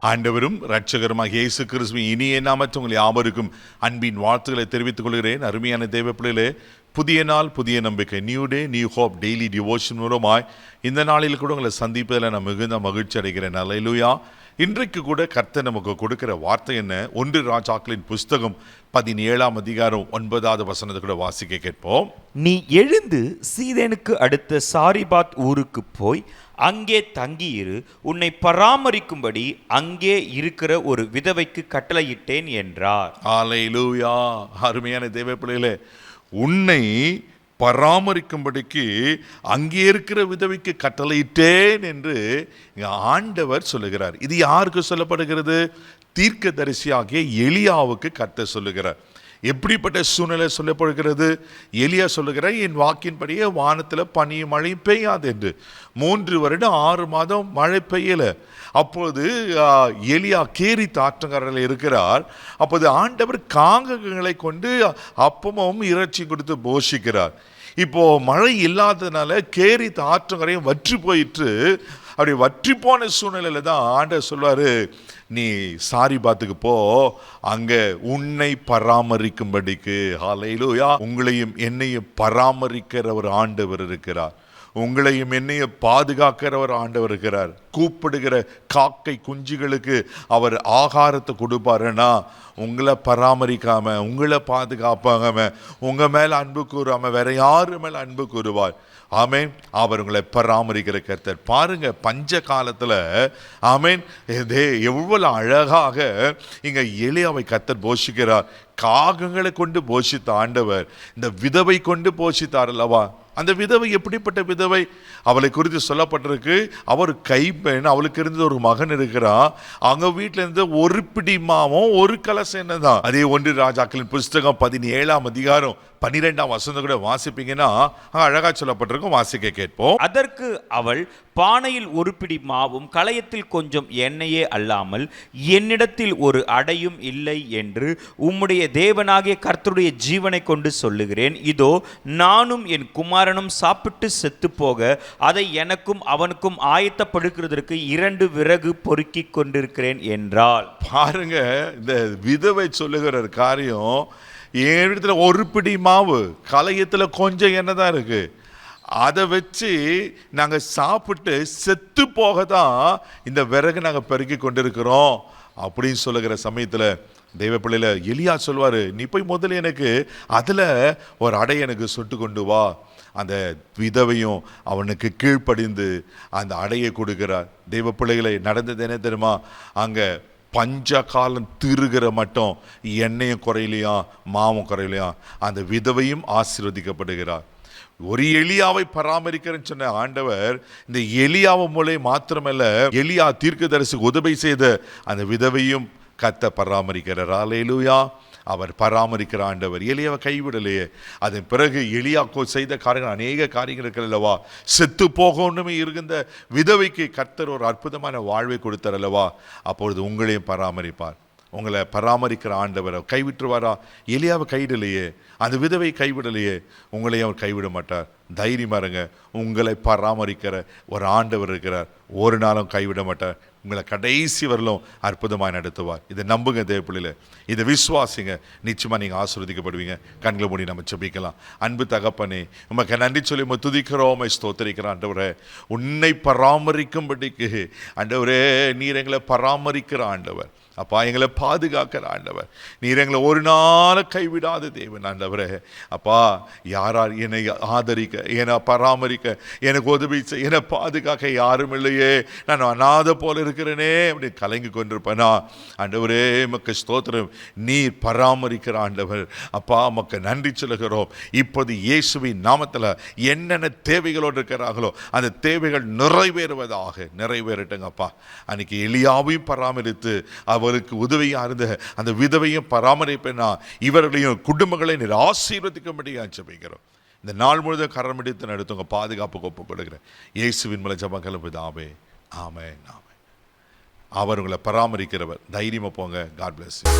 ஆண்டவரும் இரட்சகருமாக இயேசு கிறிஸ்துவின் இனிய நாமத்தில் உங்கள் யாவருக்கும் அன்பின் வாழ்த்துக்களை தெரிவித்துக் கொள்கிறேன். அருமையான தேவ பிள்ளைகளே, புதிய நாள் புதிய நம்பிக்கை, new day new hope daily devotion மூலமாய் இந்த நாளில் கூட உங்களை சந்திப்பதில் நான் மிகுந்த மகிழ்ச்சி அடைகிறேன். அல்லேலூயா. இன்றைக்கு கூட கர்த்தர் நமக்கு கொடுக்கிற வார்த்தை என்ன? 1 ராஜாக்களின் புஸ்தகம் 17ஆம் அதிகாரம் 9வது வசனத்தை கூட வாசிக்க கேட்போம். நீ எழுந்து சீதேனுக்கு அடுத்த சாரிபாத் ஊருக்கு போய் அங்கே தங்கியிரு, உன்னை பராமரிக்கும்படி அங்கே இருக்கிற ஒரு விதவைக்கு கட்டளையிட்டேன் என்றார். அல்லேலூயா. அருமையான தேவ பிள்ளைகளே, உன்னை பராமரிக்கும்படிக்கு அங்கே இருக்கிற விதவைக்கு கட்டளையிட்டேன் என்று ஆண்டவர் சொல்லுகிறார். இது யாருக்கு சொல்லப்படுகிறது? தீர்க்கதரிசியாகிய எலியாவுக்கு கர்த்தர் சொல்லுகிறார். எப்படிப்பட்ட சூழ்நிலை சொல்லப்படுகிறது? எலியா சொல்லுகிறார், என் வாக்கின்படியே வானத்தில் பனி மழை பெய்யாது என்று. 3 வருடம் 6 மாதம் மழை பெய்யல. அப்போது எலியா கேரித் ஆற்றங்கரையில் இருக்கிறார். அப்போது ஆண்டவர் காகங்களை கொண்டு அப்பமும் இறைச்சி கொடுத்து போஷிக்கிறார். இப்போ மழை இல்லாததுனால கேரித் ஆற்றங்கரையும் வற்றி போயிட்டு, அப்படி வற்றி போன சூழ்நிலையில தான் ஆண்டவர் சொல்வாரு, நீ சாரிபாத்துக்கு போ, அங்க உன்னை பராமரிக்கும்படிக்கு. ஹல்லேலூயா. உங்களையும் என்னையும் பராமரிக்கிற ஒரு ஆண்டவர் இருக்கிறார். உங்களையும் என்னையும் பாதுகாக்கிற ஒரு ஆண்டவர் இருக்கிறார். கூப்பிடுகிற காக்கை குஞ்சுகளுக்கு அவர் ஆகாரத்தை கொடுப்பாருன்னா, உங்களை பராமரிக்காம, உங்களை பாதுகாப்பாம, உங்க மேல அன்பு கூறாம வேற யாரு மேல அன்பு கூறுவார்? ஆமேன். அவர் உங்களை பராமரிக்கிற கர்த்தர். பாருங்க, பஞ்ச காலத்துல ஆமேன், எவ்வளவு அழகாக இங்க எலியாவை கர்த்தர் போஷிக்கிறார். காகங்களை கொண்டு போஷித்த ஆண்டவர் இந்த விதவை கொண்டு போஷித்தார் அல்லவா? அந்த விதவை எப்படிப்பட்ட விதவை? அவளை குறித்து சொல்லப்பட்டிருக்கு, அவர் கைப்பெண், அவளுக்கு இருந்த ஒரு மகன் இருக்கிறான். அவங்க வீட்டில இருந்து ஒரு பிடி மாவும் ஒரு கலசம் என்னதான். அதே 1 ராஜாக்களின் புஸ்தகம் 17ஆம் அதிகாரம் 12ஆம் வசனம் கூட வாசிப்பீங்கன்னா அழகா சொல்லப்பட்டிருக்கும். வாசிக்க கேட்போம். அதற்கு அவள், பானையில் ஒரு பிடி மாவும் கலயத்தில் கொஞ்சம் எண்ணெயே அல்லாமல் என்னிடத்தில் ஒரு அடையும் இல்லை என்று உம்முடைய தேவனாகிய கர்த்தருடைய ஜீவனை கொண்டு சொல்லுகிறேன். இதோ நானும் என் குமாரனும் சாப்பிட்டு செத்து போக அதை எனக்கும் அவனுக்கும் ஆயத்தப்படுகிறதற்கு 2 விறகு பொறுக்கி கொண்டிருக்கிறேன் என்றாள். பாருங்க, இந்த விதவை சொல்லுகிற காரியம், என் இடத்துல ஒரு பிடி மாவு, கலயத்துல கொஞ்சம் எண்ணெய் தான் இருக்கு, அதை வச்சு நாங்கள் சாப்பிட்டு செத்து போக தான் இந்த விறகு நாங்கள் பெருக்கி கொண்டிருக்கிறோம் அப்படின்னு சொல்லுகிற சமயத்தில் தெய்வ பிள்ளையில எலியா சொல்வார், நீ போய் முதல்ல எனக்கு அதில் ஒரு அடை எனக்கு சுட்டு கொண்டு வா. அந்த விதவையும் அவனுக்கு கீழ்ப்படிந்து அந்த அடையை கொடுக்கிறார். தெய்வ பிள்ளைகளை நடந்தது என்ன தெரியுமா? அங்கே பஞ்ச காலம் தீருகிற மட்டும் எண்ணெயும் குறையிலையா, மாவும் குறையிலையா, அந்த விதவையும் ஆசீர்வதிக்கப்படுகிறார். ஒரு எலியாவை பராமரிக்கிறேன்னு சொன்ன ஆண்டவர் இந்த எலியாவை மூலம் மாத்திரமல்ல, எலியா தீர்க்கதரிசிக்கு உதவி செய்த அந்த விதவையும் கர்த்தர் பராமரிக்கிறார். அல்லேலூயா. அவர் பராமரிக்கிற ஆண்டவர். எலியாவை கைவிடலையே. அதன் பிறகு எலியா செய்த காரியங்கள் அநேக காரியங்கள் இருக்கிறல்லவா? செத்து போகணுமே இருந்த விதவைக்கு கர்த்தர் ஒரு அற்புதமான வாழ்வை கொடுத்தார் அல்லவா? அப்பொழுது உங்களையும் பராமரிப்பார். உங்களை பராமரிக்கிற ஆண்டவர் கைவிட்டுருவாரா? எலியாவை கைவிடலையே, அந்த விதவை கைவிடலையே, உங்களையும் அவர் கைவிட மாட்டார். தைரியமா இருங்க. உங்களை பராமரிக்கிற ஒரு ஆண்டவர் இருக்கிறார். ஒரு நாளும் கைவிட மாட்டார். உங்களை கடைசி வரலும் அற்புதமாக நடத்துவார். இதை நம்புங்க தேவ பிள்ளையில, இதை விசுவாசிங்க. நிச்சயமா நீங்க ஆசீர்வதிக்கப்படுவீங்க. கண்களை மூடி நம்ம ஜெபிக்கலாம். அன்பு தகப்பனே, உமக்கு நன்றி சொல்லி துதிக்கிறோம், ஸ்தோத்திரிக்கிறோம். ஆண்டவரே, உன்னை பராமரிக்கும்படிக்கு ஆண்டவரே, நீர் எங்களை பராமரிக்கிற ஆண்டவர். அப்பா, எங்களை பாதுகாக்கிற ஆண்டவர். நீர் எங்களை ஒரு நாள் கைவிடாத தேவன் ஆண்டவரே. அப்பா, யாரார் என்னை ஆதரிக்க, என்னை பராமரிக்க, எனக்கு உதவி செய்ய, என்னை பாதுகாக்க யாரும் இல்லையே, நான் அநாத போல இருக்கிறேனே அப்படி கலங்கி கொண்டிருப்பேனா? ஆண்டவரே, மக்கு ஸ்தோத்திரம். நீர் பராமரிக்கிற ஆண்டவர். அப்பா, மக்கு நன்றி சொல்லுகிறோம். இப்போது இயேசுவின் நாமத்தில் என்னென்ன தேவைகளோடு இருக்கிறார்களோ அந்த தேவைகள் நிறைவேறட்டுங்க. அப்பா, அன்னைக்கு எலியாவையும் பராமரித்து அவருக்கு உதவியா இருந்த அந்த விதவையும் பராமரிப்பேனா, இவர்களையும் குடும்பங்களை நீர் ஆசீர்வதிக்கும்படியா ஜெபிக்கிறோம். இந்த நாள் முழுவதும் கரம் பிடித்து நடத்துங்க. பாதுகாப்புக்கு ஒப்புக் கொடுக்கிறேன். இயேசுவின் மூலம் ஜெபங்கள் பிதாவே, ஆமென், ஆமென். அவர் உங்களை பராமரிக்கிறவர். தைரியமா போங்க. God bless you.